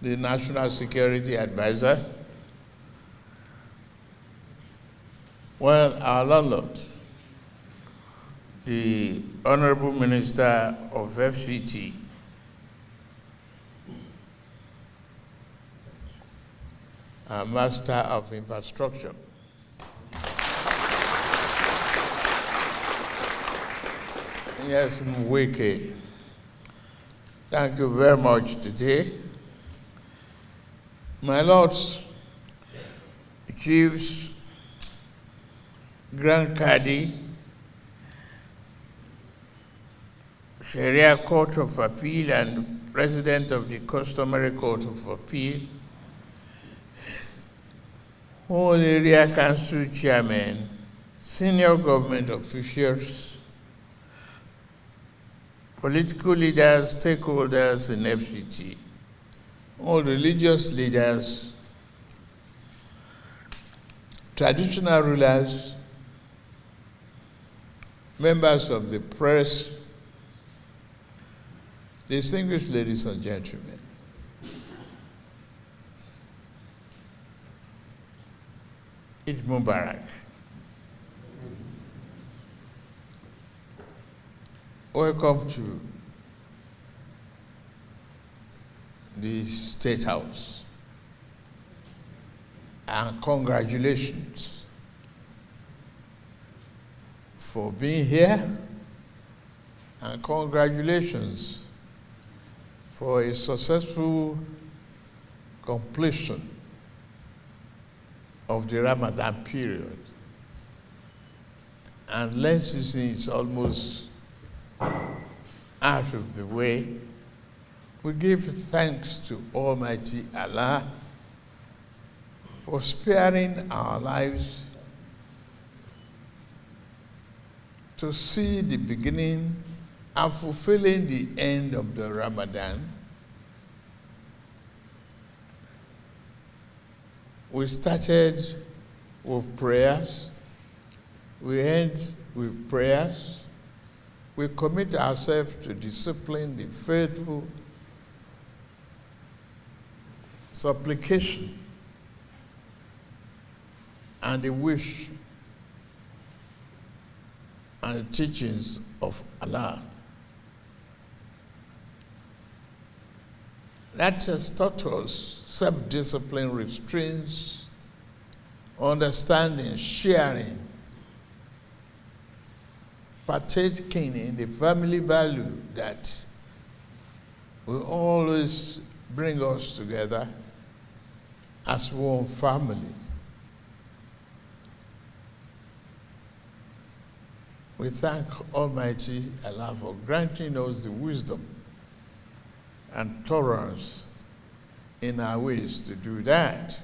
the National Security Advisor, well, our landlord, the Honorable Minister of FCT, our Master of Infrastructure, yes, Wike, thank you very much today. My lords, chiefs, Grand Cadi, Sharia Court of Appeal and President of the Customary Court of Appeal, all area council chairmen, senior government officials, political leaders, stakeholders in FCT, all religious leaders, traditional rulers, members of the press, distinguished ladies and gentlemen. Eid Mubarak. Welcome to the State House, and congratulations for being here, and congratulations for a successful completion of the Ramadan period. And let's see, it's almost out of the way. We give thanks to Almighty Allah for sparing our lives to see the beginning and fulfilling the end of the Ramadan. We started with prayers, we end with prayers. We commit ourselves to discipline the faithful, supplication, and the wish and the teachings of Allah. That has taught us self-discipline, restraints, understanding, sharing, partaking in the family value that will always bring us together as one family. We thank Almighty Allah for granting us the wisdom and tolerance in our ways to do that.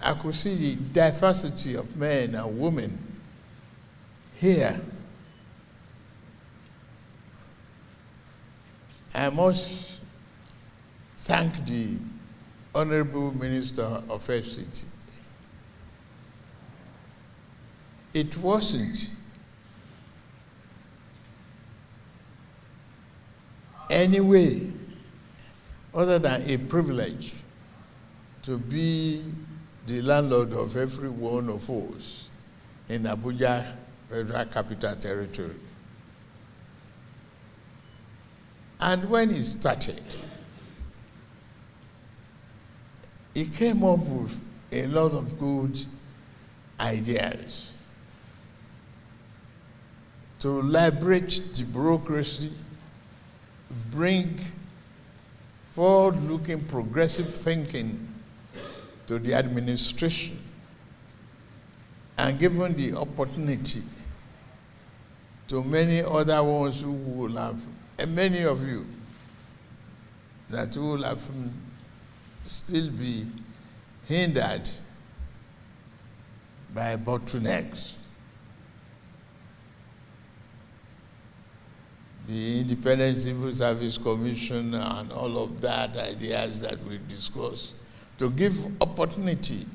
I could see the diversity of men and women here. I must thank the Honorable Minister of FCT. It wasn't any way other than a privilege to be the landlord of every one of us in Abuja, Federal Capital Territory. And when he started, he came up with a lot of good ideas to liberate the bureaucracy, bring forward-looking progressive thinking to the administration, and given the opportunity to many other ones who will have, and many of you that will have still be hindered by bottlenecks. The Independent Civil Service Commission and all of that ideas that we discussed, to give opportunity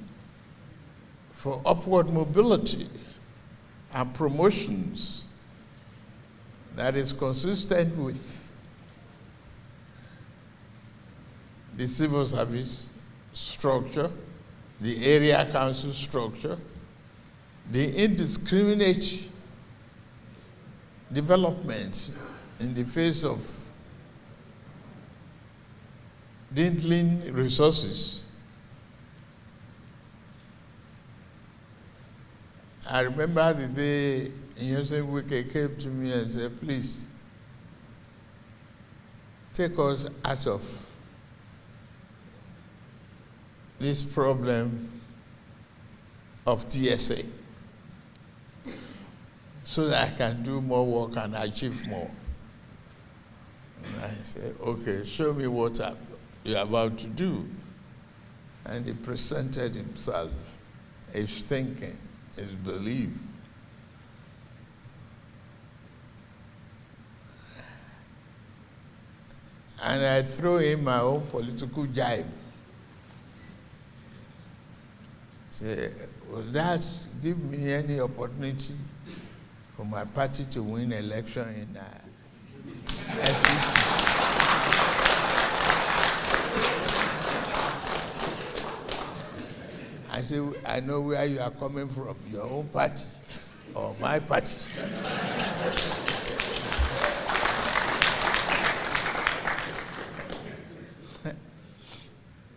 for upward mobility and promotions that is consistent with the civil service structure, the area council structure, the indiscriminate development in the face of dwindling resources. I remember the day Wike came to me and said, please, take us out of this problem of TSA so that I can do more work and achieve more. And I said, okay, show me what you're about to do. And he presented himself, his thinking, his belief. And I threw in my own political jibe. Say, will that give me any opportunity for my party to win election in FCT? I say, I know where you are coming from, your own party or my party.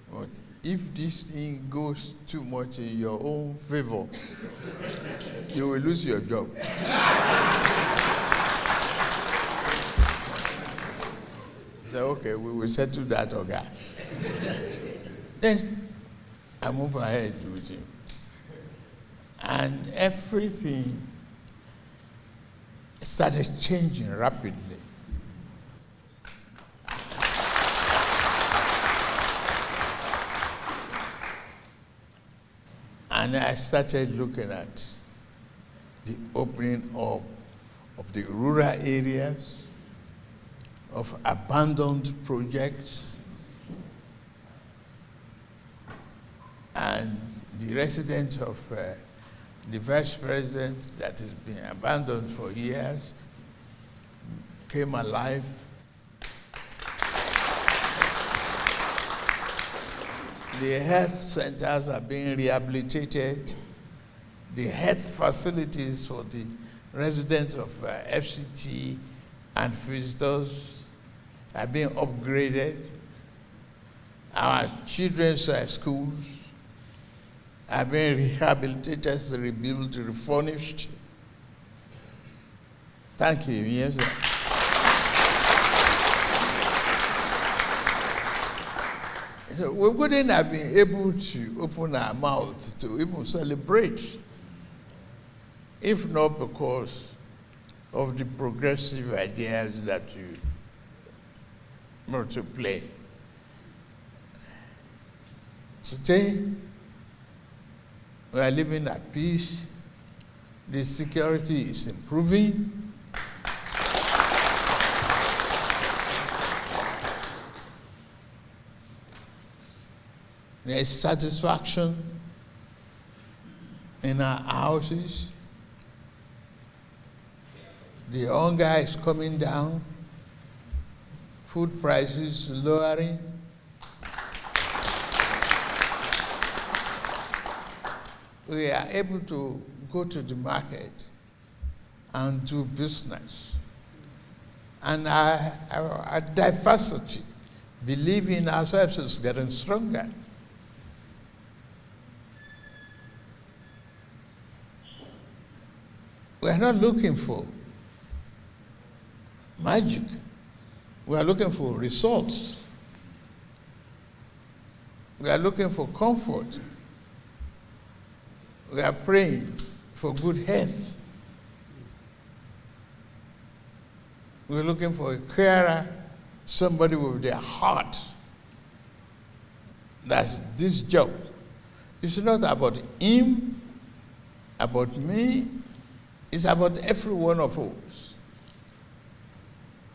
But if this thing goes too much in your own favor, you will lose your job. So, okay, we will settle that, okay. Then I move ahead with him. And everything started changing rapidly. And I started looking at the opening up of the rural areas, of abandoned projects, and the residence of the vice president that has been abandoned for years came alive. The health centers are being rehabilitated. The health facilities for the residents of FCT and visitors are being upgraded. Our children's schools are being rehabilitated, rebuilt, refurnished. Thank you. Yes, sir. So we wouldn't have been able to open our mouth to even celebrate if not because of the progressive ideas that you brought to play. Today, we are living at peace. The security is improving. There is satisfaction in our houses. The hunger is coming down. Food prices lowering. We are able to go to the market and do business. And our diversity, belief in ourselves is getting stronger. We are not looking for magic. We are looking for results. We are looking for comfort. We are praying for good health. We're looking for a carer, somebody with their heart. That this job is not about him, about me. It's about every one of us.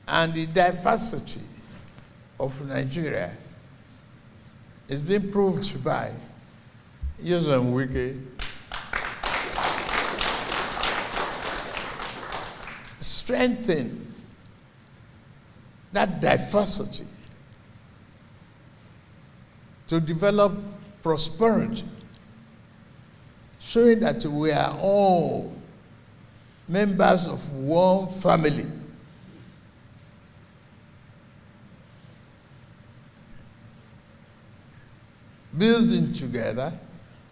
And the diversity of Nigeria is being proved by Wike strengthen that diversity to develop prosperity, showing that we are all members of one family. Building together,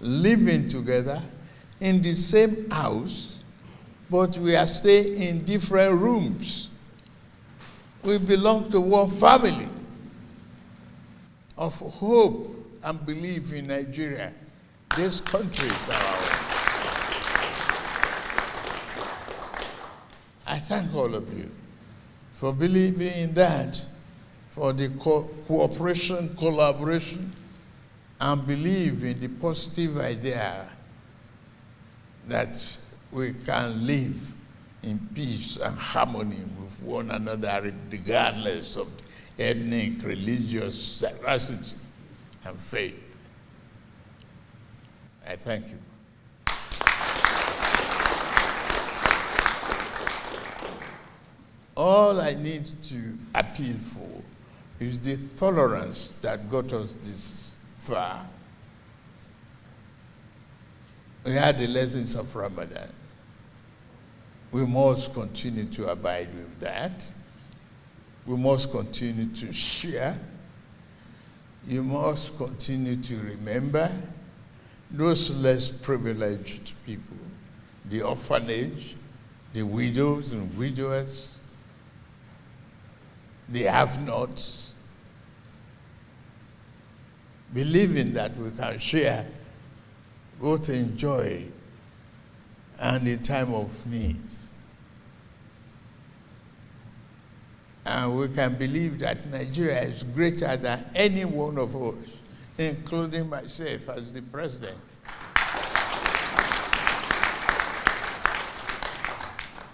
living together in the same house, but we are staying in different rooms. We belong to one family of hope and belief in Nigeria. These countries are ours. I thank all of you for believing in that, for the cooperation, collaboration, and believe in the positive idea that we can live in peace and harmony with one another regardless of ethnic, religious diversity and faith. I thank you. All I need to appeal for is the tolerance that got us this far. We had the lessons of Ramadan. We must continue to abide with that. We must continue to share. You must continue to remember those less privileged people, the orphanage, the widows and widowers, the have-nots, believing that we can share both in joy and in time of need. And we can believe that Nigeria is greater than any one of us, including myself as the president.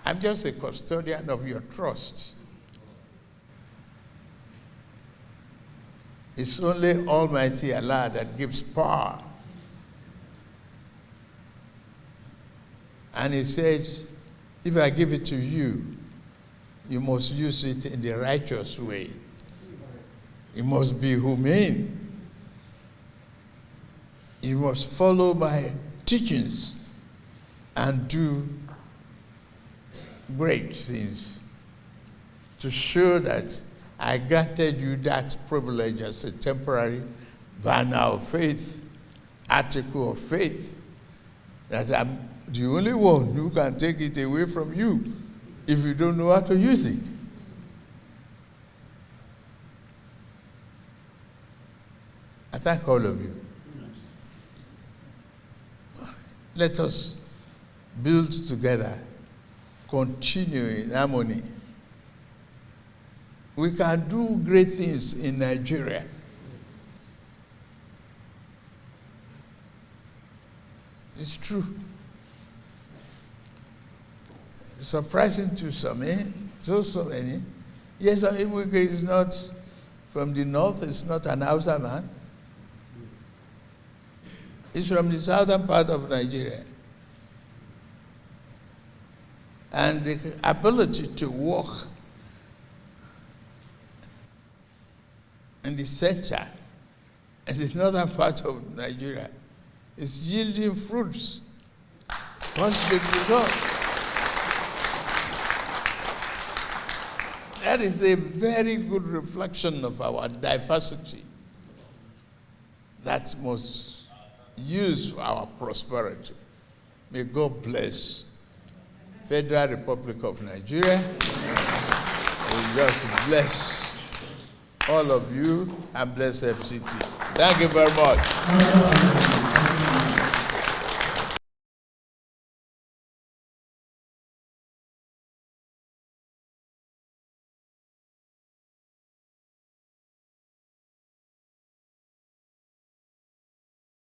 I'm just a custodian of your trust. It's only Almighty Allah that gives power. And he says, if I give it to you, you must use it in the righteous way. You must be humane. You must follow my teachings and do great things to show that I granted you that privilege as a temporary banner of faith, article of faith, that I'm the only one who can take it away from you if you don't know how to use it. I thank all of you. Let us build together, continue in harmony. We can do great things in Nigeria. It's true. It's surprising to some, so many. Yes, Igwe is not from the north, it's not an Hausa man. It's from the southern part of Nigeria. And the ability to walk in the center and the northern part of Nigeria is yielding fruits, positive results. That is a very good reflection of our diversity that must use for our prosperity. May God bless Federal Republic of Nigeria. May just bless all of you and bless FCT. Thank you very much.